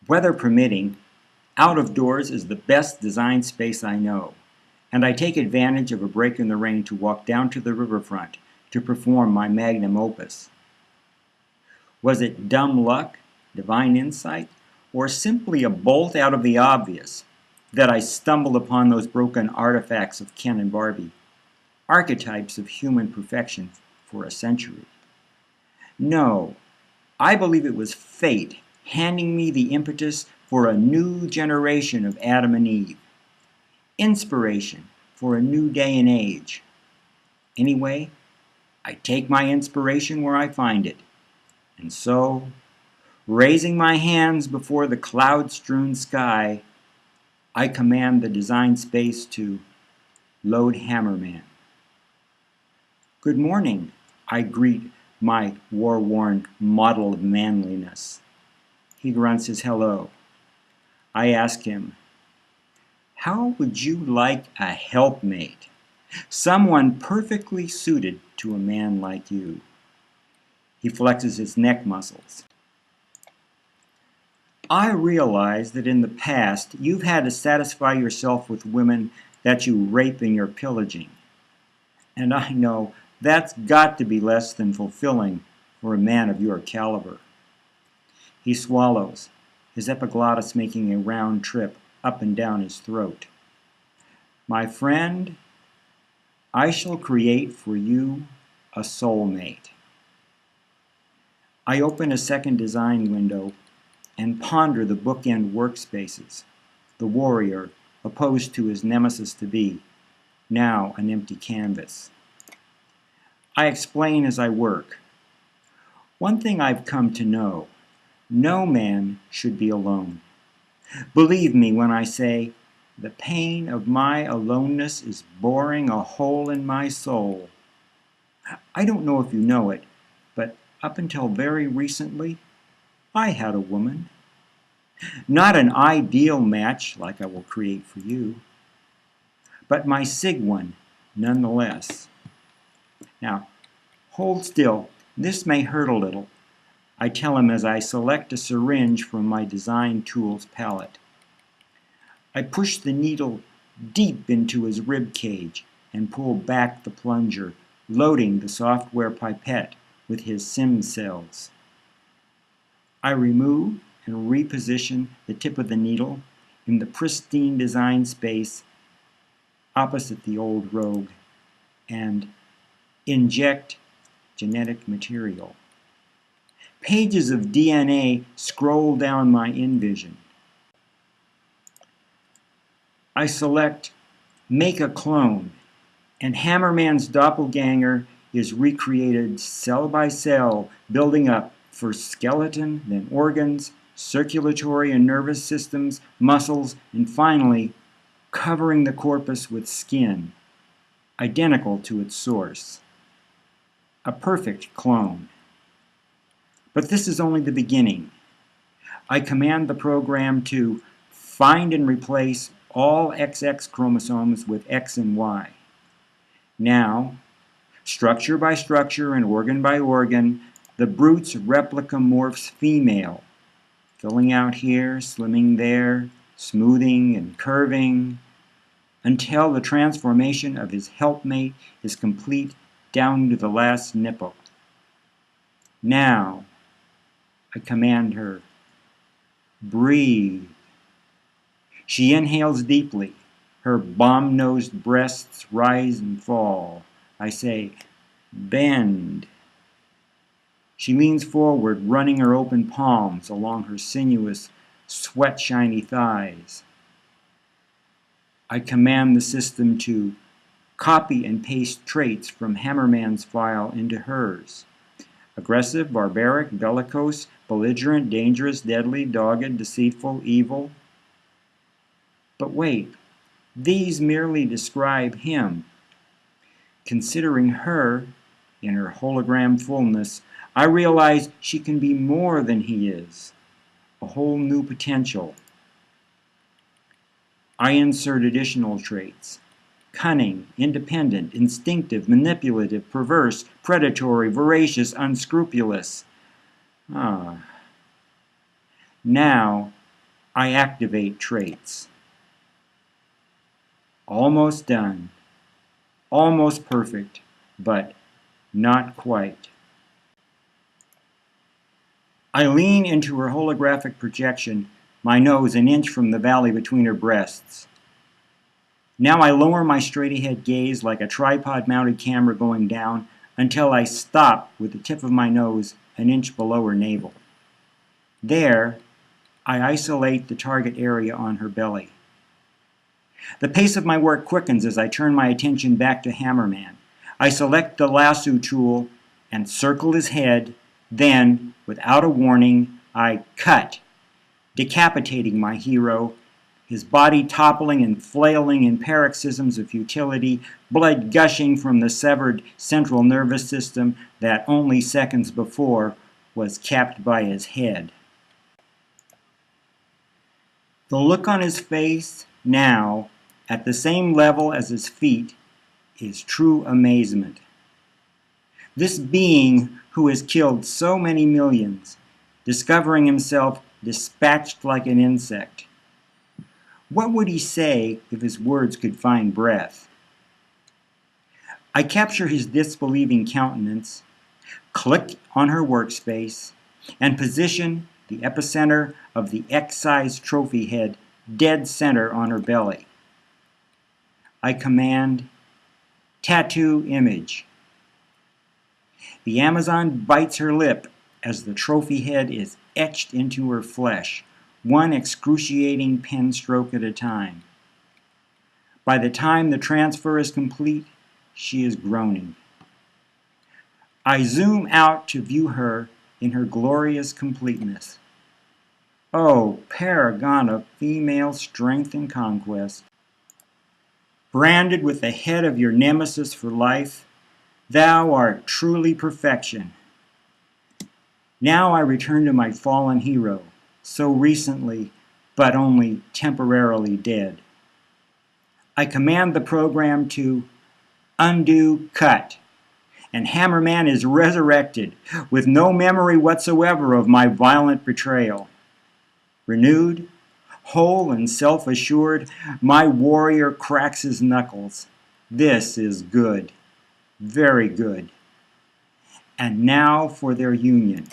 Weather permitting, out of doors is the best design space I know, and I take advantage of a break in the rain to walk down to the riverfront to perform my magnum opus. Was it dumb luck, divine insight, or simply a bolt out of the obvious that I stumbled upon those broken artifacts of Ken and Barbie, archetypes of human perfection for a century? No, I believe it was fate handing me the impetus for a new generation of Adam and Eve, inspiration for a new day and age. Anyway, I take my inspiration where I find it, and so, raising my hands before the cloud-strewn sky, I command the design space to load Hammerman. Good morning, I greet my war-worn model of manliness. He grunts his hello. I ask him, how would you like a helpmate? Someone perfectly suited to a man like you. He flexes his neck muscles. I realize that in the past you've had to satisfy yourself with women that you rape in your pillaging. And I know that's got to be less than fulfilling for a man of your caliber. He swallows, his epiglottis making a round trip up and down his throat. My friend, I shall create for you a soulmate. I open a second design window and ponder the bookend workspaces, the warrior opposed to his nemesis-to-be, now an empty canvas. I explain as I work. One thing I've come to know, no man should be alone. Believe me when I say, the pain of my aloneness is boring a hole in my soul. I don't know if you know it, but up until very recently, I had a woman. Not an ideal match like I will create for you, but my sig one nonetheless. Now, hold still. This may hurt a little. I tell him as I select a syringe from my design tools palette. I push the needle deep into his rib cage and pull back the plunger, loading the software pipette with his sim cells. I remove and reposition the tip of the needle in the pristine design space opposite the old rogue and inject genetic material. Pages of DNA scroll down my InVision. I select Make a Clone, and Hammerman's doppelganger is recreated cell by cell, building up first skeleton, then organs, circulatory and nervous systems, muscles, and finally covering the corpus with skin, identical to its source. A perfect clone. But this is only the beginning. I command the program to find and replace all XX chromosomes with X and Y. Now, structure by structure and organ by organ, the brute's replica morphs female, filling out here, slimming there, smoothing and curving, until the transformation of his helpmate is complete down to the last nipple. Now, I command her, breathe. She inhales deeply. Her bomb-nosed breasts rise and fall. I say, bend. She leans forward, running her open palms along her sinuous, sweat-shiny thighs. I command the system to copy and paste traits from Hammerman's file into hers. Aggressive, barbaric, bellicose, belligerent, dangerous, deadly, dogged, deceitful, evil. But wait, these merely describe him. Considering her, in her hologram fullness, I realize she can be more than he is. A whole new potential. I insert additional traits. Cunning, independent, instinctive, manipulative, perverse, predatory, voracious, unscrupulous. Now, I activate traits. Almost done. Almost perfect, but not quite. I lean into her holographic projection, my nose an inch from the valley between her breasts. Now I lower my straight-ahead gaze like a tripod-mounted camera going down until I stop with the tip of my nose an inch below her navel. There, I isolate the target area on her belly. The pace of my work quickens as I turn my attention back to Hammerman. I select the lasso tool and circle his head, then, without a warning, I cut, decapitating my hero, his body toppling and flailing in paroxysms of futility, blood gushing from the severed central nervous system that only seconds before was capped by his head. The look on his face now, at the same level as his feet, is true amazement. This being who has killed so many millions, discovering himself dispatched like an insect. What would he say if his words could find breath? I capture his disbelieving countenance, click on her workspace, and position the epicenter of the X-sized trophy head dead center on her belly. I command, tattoo image. The Amazon bites her lip as the trophy head is etched into her flesh, one excruciating pen stroke at a time. By the time the transfer is complete, she is groaning. I zoom out to view her in her glorious completeness. Oh, paragon of female strength and conquest. Branded with the head of your nemesis for life, thou art truly perfection. Now I return to my fallen hero, so recently, but only temporarily dead. I command the program to undo cut, and Hammerman is resurrected with no memory whatsoever of my violent betrayal. Renewed, whole and self-assured, my warrior cracks his knuckles. This is good, very good. And now for their union.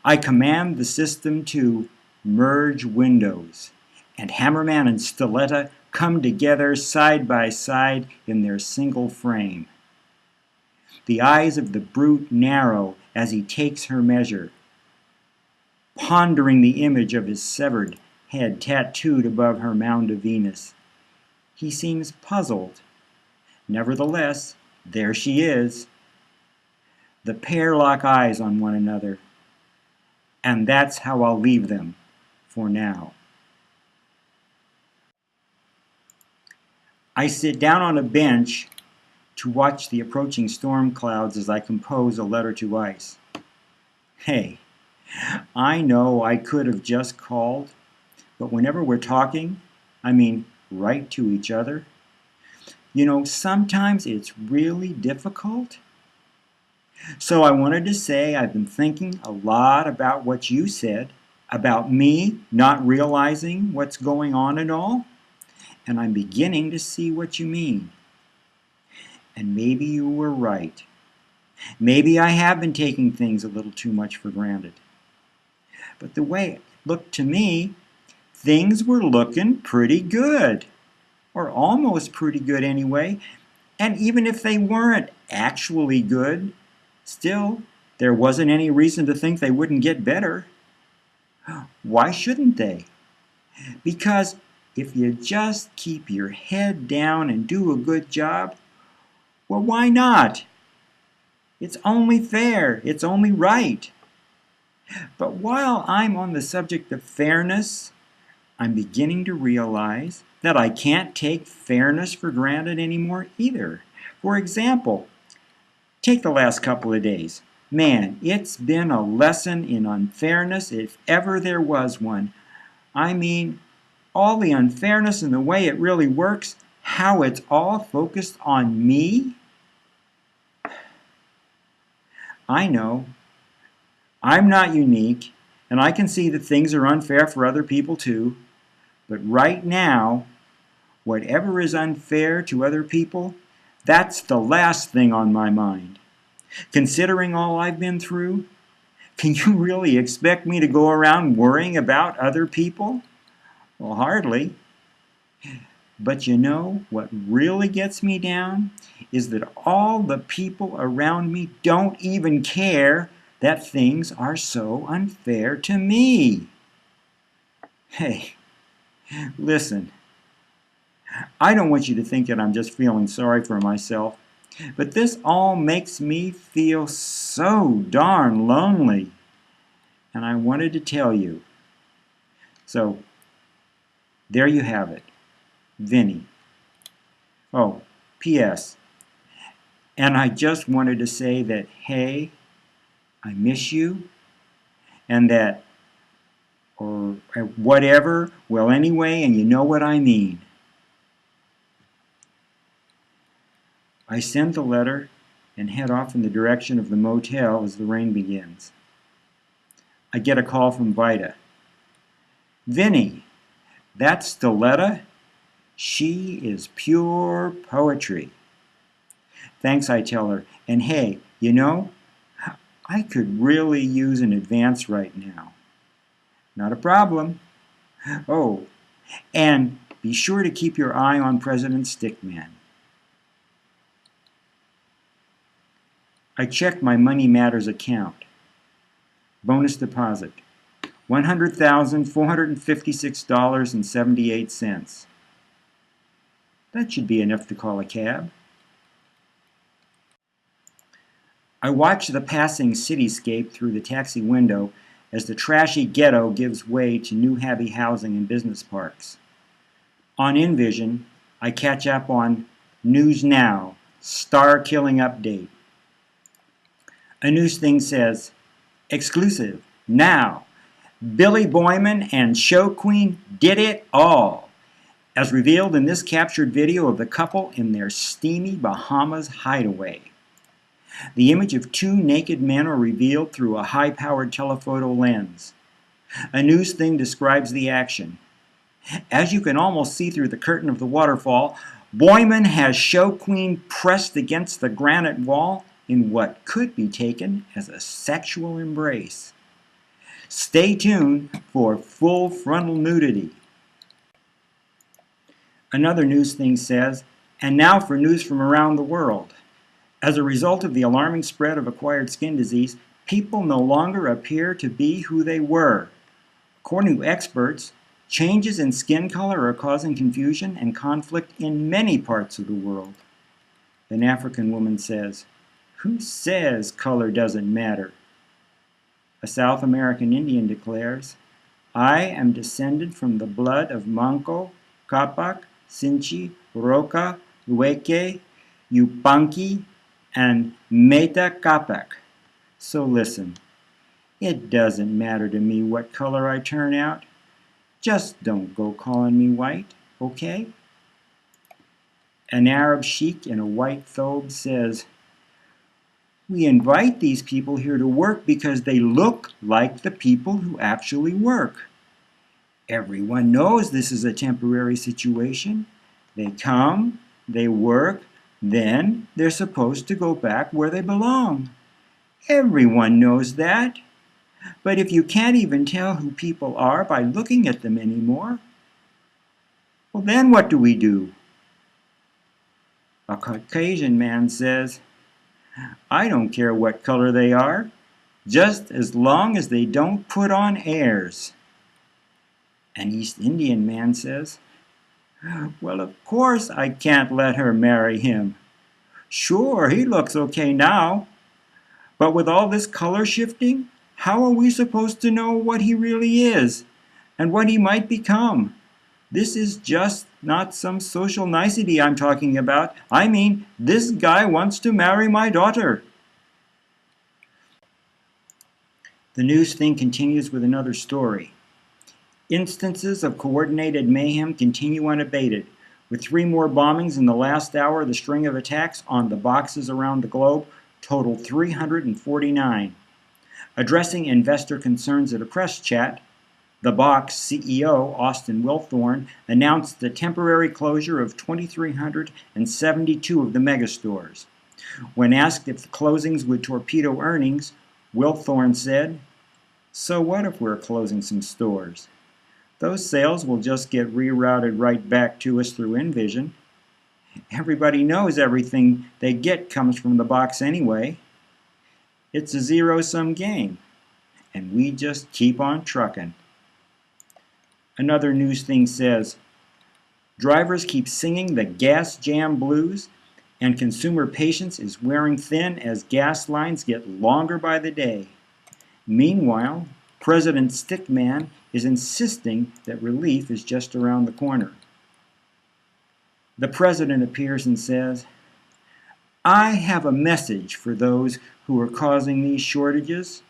I command the system to merge windows, and Hammerman and Stiletta come together side by side in their single frame. The eyes of the brute narrow as he takes her measure, pondering the image of his severed head tattooed above her mound of Venus. He seems puzzled. Nevertheless, there she is. The pair lock eyes on one another, and that's how I'll leave them for now. I sit down on a bench to watch the approaching storm clouds as I compose a letter to Ice. Hey, I know I could have just called, but whenever we're talking, I mean right to each other, you know, sometimes it's really difficult. So I wanted to say I've been thinking a lot about what you said, about me not realizing what's going on at all, and I'm beginning to see what you mean. And maybe you were right. Maybe I have been taking things a little too much for granted. But the way it looked to me, things were looking pretty good, or almost pretty good anyway, and even if they weren't actually good, still, there wasn't any reason to think they wouldn't get better. Why shouldn't they? Because if you just keep your head down and do a good job, well, why not? It's only fair. It's only right. But while I'm on the subject of fairness, I'm beginning to realize that I can't take fairness for granted anymore either. For example, take the last couple of days. Man, it's been a lesson in unfairness if ever there was one. I mean, all the unfairness and the way it really works, how it's all focused on me. I know I'm not unique, And I can see that things are unfair for other people too. But right now, whatever is unfair to other people, that's the last thing on my mind. Considering all I've been through, can you really expect me to go around worrying about other people? Well, hardly. But you know what really gets me down is that all the people around me don't even care that things are so unfair to me. Hey, listen, I don't want you to think that I'm just feeling sorry for myself, but this all makes me feel so darn lonely. And I wanted to tell you. So, there you have it. Vinny. Oh, P.S. And I just wanted to say that, hey, I miss you, and that, or whatever, well, anyway, and you know what I mean. I send the letter and head off in the direction of the motel as the rain begins. I get a call from Vida. Vinny, that's Stilletta? She is pure poetry. Thanks, I tell her. And hey, you know, I could really use an advance right now. Not a problem. Oh, and be sure to keep your eye on President Stickman. I checked my Money Matters account. Bonus deposit, $100,456.78. That should be enough to call a cab. I watch the passing cityscape through the taxi window as the trashy ghetto gives way to new heavy housing and business parks. On InVision, I catch up on News Now, star-killing update. A news thing says, exclusive, now, Billy Boyman and Show Queen did it all, as revealed in this captured video of the couple in their steamy Bahamas hideaway. The image of two naked men are revealed through a high-powered telephoto lens. A news thing describes the action. As you can almost see through the curtain of the waterfall, Boyman has Show Queen pressed against the granite wall in what could be taken as a sexual embrace. Stay tuned for full frontal nudity. Another news thing says, and now for news from around the world. As a result of the alarming spread of acquired skin disease, people no longer appear to be who they were. According to experts, changes in skin color are causing confusion and conflict in many parts of the world. An African woman says, "Who says color doesn't matter?" A South American Indian declares, "I am descended from the blood of Manco, Capac, Sinchi, Roca, Lueke, Yupanqui, and Meta Capac." So listen, it doesn't matter to me what color I turn out. Just don't go calling me white, okay? An Arab sheik in a white thobe says, "We invite these people here to work because they look like the people who actually work. Everyone knows this is a temporary situation. They come, they work, then they're supposed to go back where they belong. Everyone knows that. But if you can't even tell who people are by looking at them anymore, well, then what do we do?" A Caucasian man says, "I don't care what color they are, just as long as they don't put on airs." An East Indian man says, "Well, of course I can't let her marry him. Sure, he looks okay now, but with all this color shifting, how are we supposed to know what he really is and what he might become? This is just not some social nicety I'm talking about. I mean, this guy wants to marry my daughter." The news thing continues with another story. Instances of coordinated mayhem continue unabated. With 3 more bombings in the last hour, the string of attacks on the boxes around the globe totaled 349. Addressing investor concerns at a press chat, the Box CEO, Austin Wilthorne, announced the temporary closure of 2,372 of the megastores. When asked if the closings would torpedo earnings, Wilthorne said, "So what if we're closing some stores? Those sales will just get rerouted right back to us through Envision. Everybody knows everything they get comes from the box anyway. It's a zero-sum game, and we just keep on trucking." Another news thing says, drivers keep singing the gas jam blues, and consumer patience is wearing thin as gas lines get longer by the day. Meanwhile, President Stickman is insisting that relief is just around the corner. The president appears and says, "I have a message for those who are causing these shortages.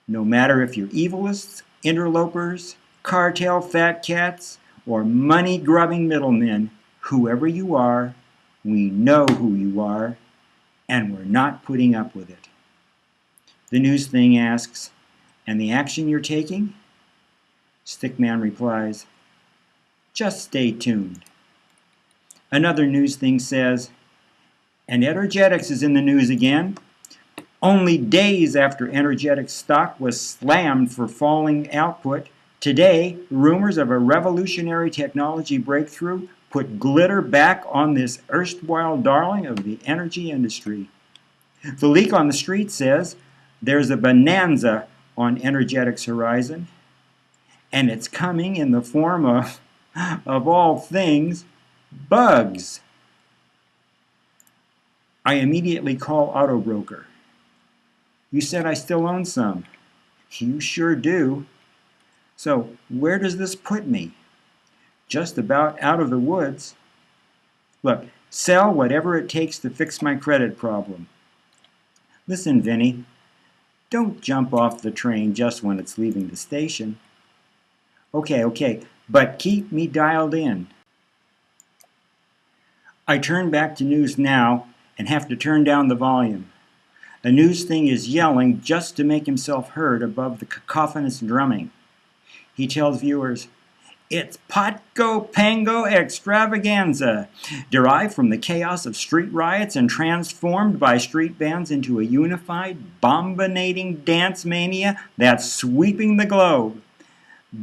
No matter if you're evilists, interlopers, cartel fat cats, or money-grubbing middlemen, whoever you are, we know who you are, and we're not putting up with it." The news thing asks, "And the action you're taking?" Stickman replies, "Just stay tuned." Another news thing says, "And Energetics is in the news again. Only days after Energetics stock was slammed for falling output, today rumors of a revolutionary technology breakthrough put glitter back on this erstwhile darling of the energy industry. The leak on the street says there's a bonanza on Energetics' horizon, and it's coming in the form of all things, bugs." I immediately call Autobroker. "You said I still own some." "You sure do." "So where does this put me?" "Just about out of the woods." "Look, sell whatever it takes to fix my credit problem." "Listen, Vinny, don't jump off the train just when it's leaving the station." Okay, but keep me dialed in." I turn back to News Now and have to turn down the volume. A news thing is yelling just to make himself heard above the cacophonous drumming. He tells viewers, "It's Patco Pango Extravaganza, derived from the chaos of street riots and transformed by street bands into a unified, bombinating dance mania that's sweeping the globe.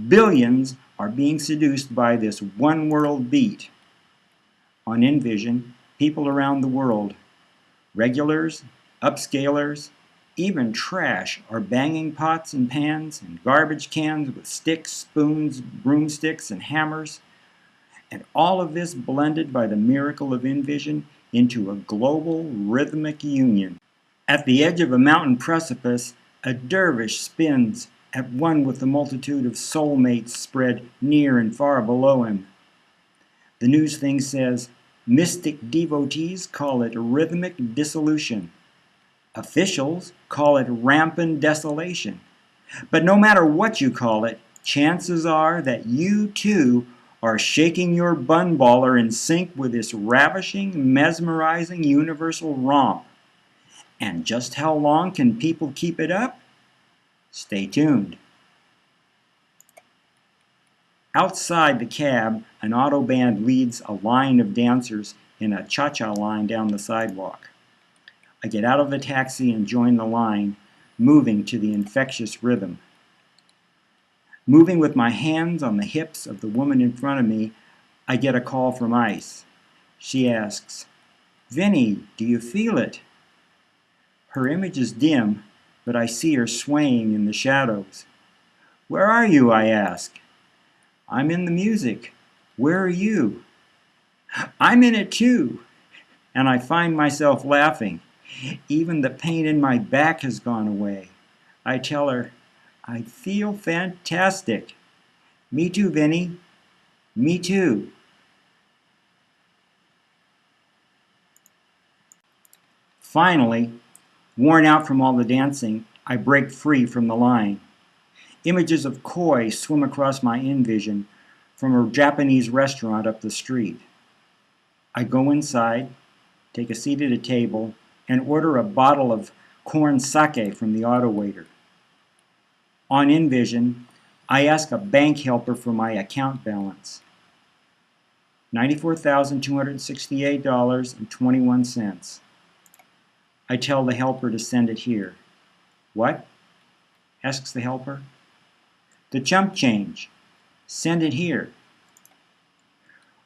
Billions are being seduced by this one-world beat." On Envision, people around the world, regulars, upscalers, even trash, are banging pots and pans and garbage cans with sticks, spoons, broomsticks, and hammers, and all of this blended by the miracle of Envision into a global rhythmic union. At the edge of a mountain precipice, a dervish spins at one with the multitude of soulmates spread near and far below him. The news thing says, mystic devotees call it rhythmic dissolution. Officials call it rampant desolation. But no matter what you call it, chances are that you too are shaking your bun baller in sync with this ravishing, mesmerizing universal romp. And just how long can people keep it up? Stay tuned. Outside the cab, an auto band leads a line of dancers in a cha-cha line down the sidewalk. I get out of the taxi and join the line, moving to the infectious rhythm. Moving with my hands on the hips of the woman in front of me, I get a call from Ice. She asks, "Vinny, do you feel it?" Her image is dim, but I see her swaying in the shadows. "Where are you?" I ask. "I'm in the music. Where are you?" "I'm in it too." And I find myself laughing. Even the pain in my back has gone away. I tell her, "I feel fantastic." "Me too, Vinny. Me too." Finally, worn out from all the dancing, I break free from the line. Images of koi swim across my Envision from a Japanese restaurant up the street. I go inside, take a seat at a table, and order a bottle of corn sake from the auto waiter. On InVision, I ask a bank helper for my account balance. $94,268.21. I tell the helper to send it here. What? Asks the helper. The chump change. Send it here.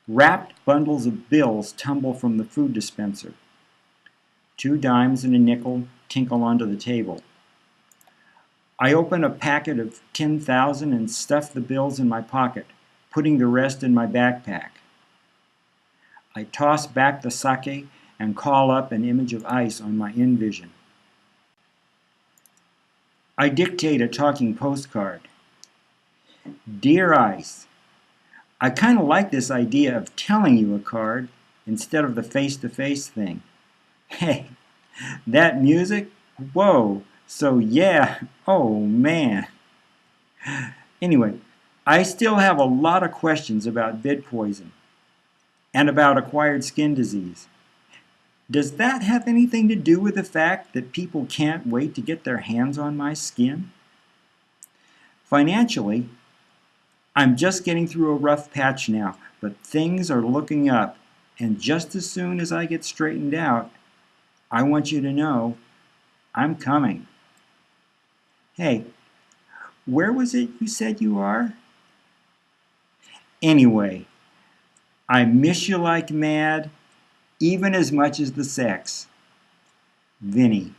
Wrapped bundles of bills tumble from the food dispenser. 2 dimes and a nickel tinkle onto the table. I open a packet of 10,000 and stuff the bills in my pocket, putting the rest in my backpack. I toss back the sake and call up an image of ice on my InVision. I dictate a talking postcard. Dear Ice, I kind of like this idea of telling you a card instead of the face-to-face thing. Hey, that music? Whoa, so yeah, oh man. Anyway, I still have a lot of questions about bid poison and about acquired skin disease. Does that have anything to do with the fact that people can't wait to get their hands on my skin? Financially, I'm just getting through a rough patch now, but things are looking up, and just as soon as I get straightened out, I want you to know I'm coming. Hey, where was it you said you are? Anyway, I miss you like mad, even as much as the sex. Vinny.